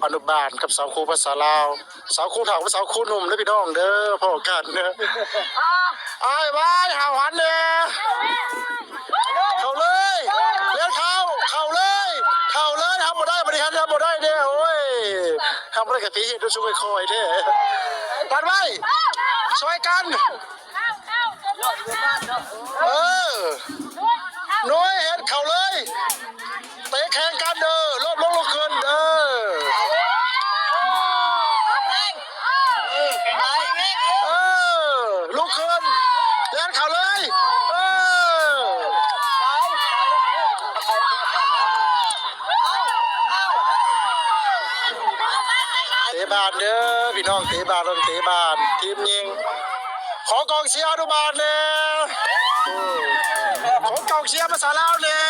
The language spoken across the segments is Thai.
อนุบาลกับสาวครูภาษาลาวสาวครูเฒ่ากับสาวครูหนุ่มเด้อพี่น้องเด้อพ่อกันเด้ออ้ายบายหาหันเด้อเข้าเลยเลี้ยงเข้าเลยทำบ่ได้บริหารทำบ่ได้เด้อโอ้ยทำบ่ได้กับพี่เฮ็ดด้วยช่วยคอยเด้อปัดไว้ช่วยกันน้อยเห็นเข้าเลยเตะแข่งกันเด้อลบลงขึ้นเด้อลุกขึ้นเล่นเข่าเลยเตะบานเด้อพี่น้องเตะบานต้องเตะบานทีมยิงขอกองเชียร์อนุบาลเนี่ยของกองเชียร์ภาษาลาวเนี่ย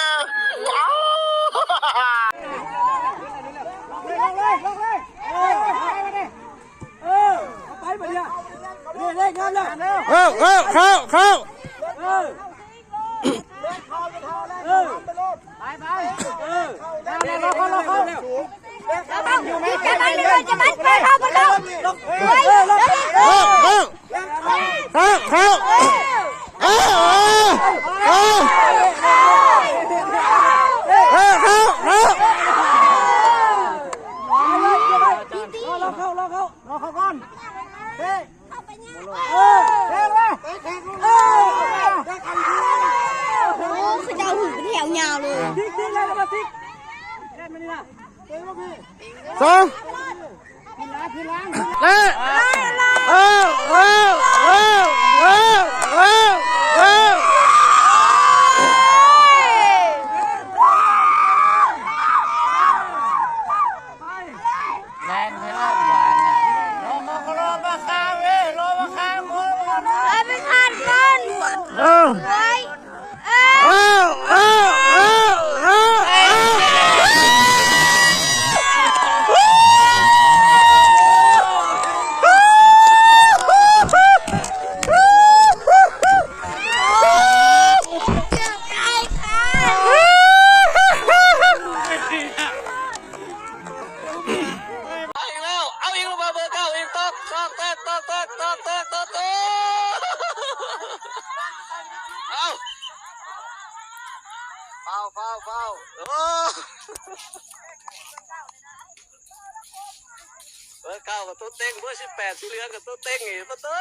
เก้ากับตัวเต็งเบอร์18สีเหลืองกับตัวเต็งอีกตัว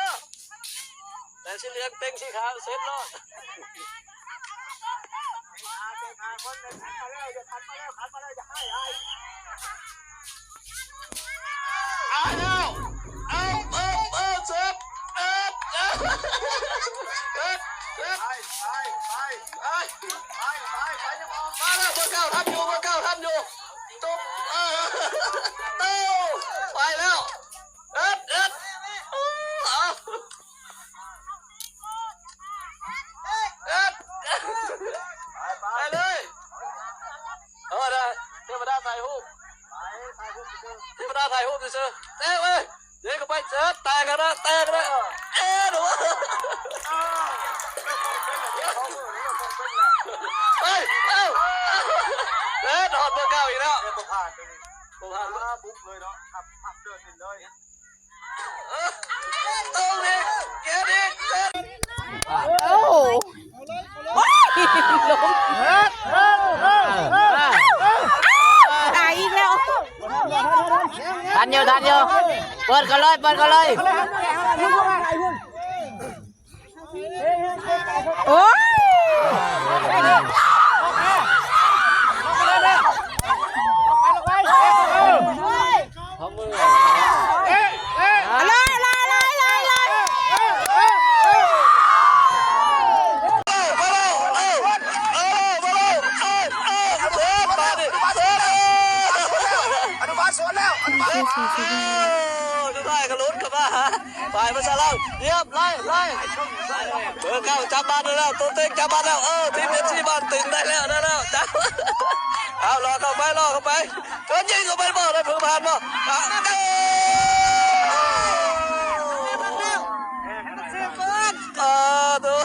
แต่สีเหลืองเต็งสีขาวเสร็จแล้วเสร็จมาแล้วเบอร์เก้าทำอยู่จบไปแล้วไปเลยได้เทวดาถ่ายรูปเฉยเต้เว้ยเดี๋ยวก็ไปเจอแตกกันนะดูเฮ้ยถอดเบอร์เก้าอีกแล้วผ่านปุ๊บเลยเนาะขับเดินเลยตรงนี้เกดิโอ้ตายอีกแล้วทันอยู่เปิดกันเลยโอ้ได้กระลุ้นกับมาฝ่ายภาษาลาวเรียบไล่เบอร์เก้าจับบ้านได้แล้วตัวเต็งจับบ้านแล้วทีมเอฟซีบ้านตึงได้แล้วจับเอารอเข้าไปเกินยิงเข้าไปบ่ได้เพิ่งผ่านบ่ตัว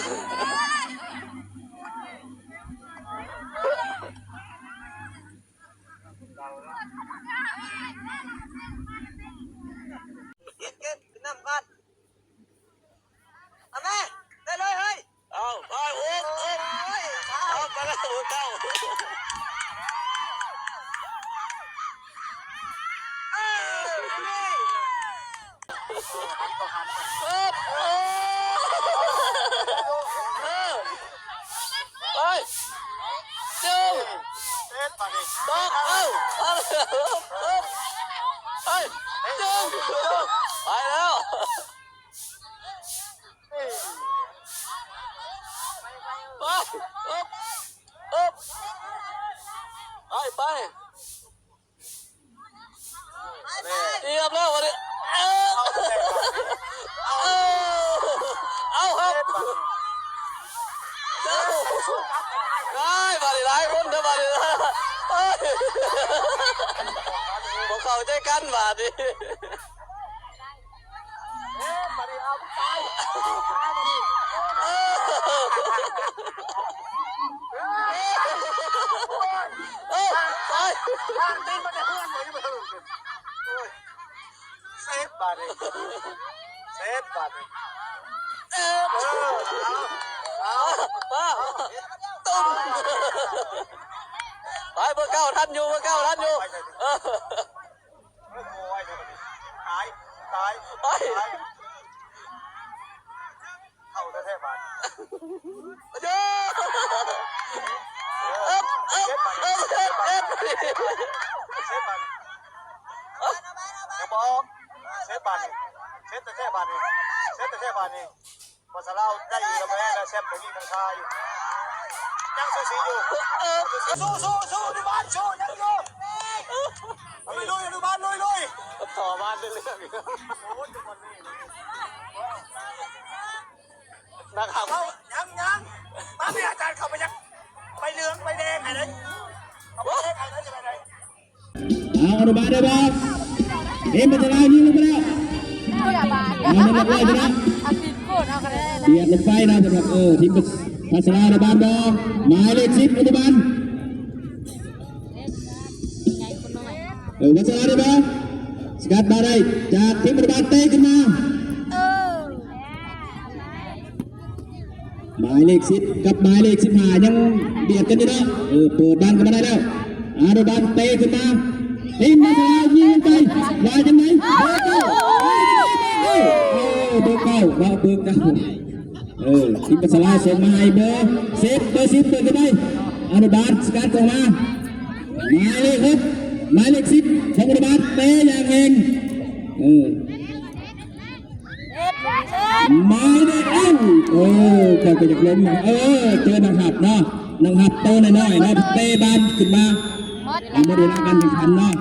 ไปเรียบแล้ววันนี้เอาครับได้มาดิหลายคนเถอะมาดิพวกเขาใจกันมาดิมาดิเอาตายตีนมันจะเพื่อนเลยที่มันเซฟบาร์เซฟบาร์ตุ้มไปเบอร์เก้าท่านอยู่เบอร์เก้าท่านอยู่ตายตายตายเข้าแท้ๆบาร์เจ้าเซฟบาร์เดี๋ยวบอกเซฟบาร์เซฟแต่แค่บาร์นี่เซฟแต่แค่บาร์นี่พอสลาวได้อยู่แล้วแม่แล้วเซฟตรงนี้มันคาอยู่ยังสู้สีอยู่สู้ดูบ้านสู้ยังอยู่ลุยดูบ้านลุยต่อบ้านเรื่องโอ้ยทุกคนนี่นะครับยังมาพี่อาจารย์เข้าไปยังไปเหลืองไปแดงไหนเลยเอาไปแดงไหนเลยจะไปไหนเอาดูบ้านได้บ้างเอ็มเป็นอะไรยิงลงไปแล้วเอาไม่ได้เลยนะเบียดลงไปนะสำหรับทีมพัสลาในบ้านบอหมายเลข10ปัจจุบันพัสลาได้บ้างสกัดมาได้จากทีมปัจจุบันเตะขึ้นมาหมายเลข10กับหมายเลข15ยังเบียดกันอยู่นะเปิดบ้านกันมาได้แล้วอาดูบ้านเตะขึ้นมาทีมพัสลายิงไปลอยจังไหนเบอร์เก้าทีมพัสลาส่งมาให้เบอร์10เปิดกันไปอาดูบ้านสกัดออกมาหมายเลข6หมายเลข10ของอาดูบ้านเตะอย่างเองหมายเลขก็จะล้มเจอนังหับเนาะนังหับโตน้อยๆเนาะเตะบ้านขึ้นมาเอามาดูกันแข่งขันเนาะ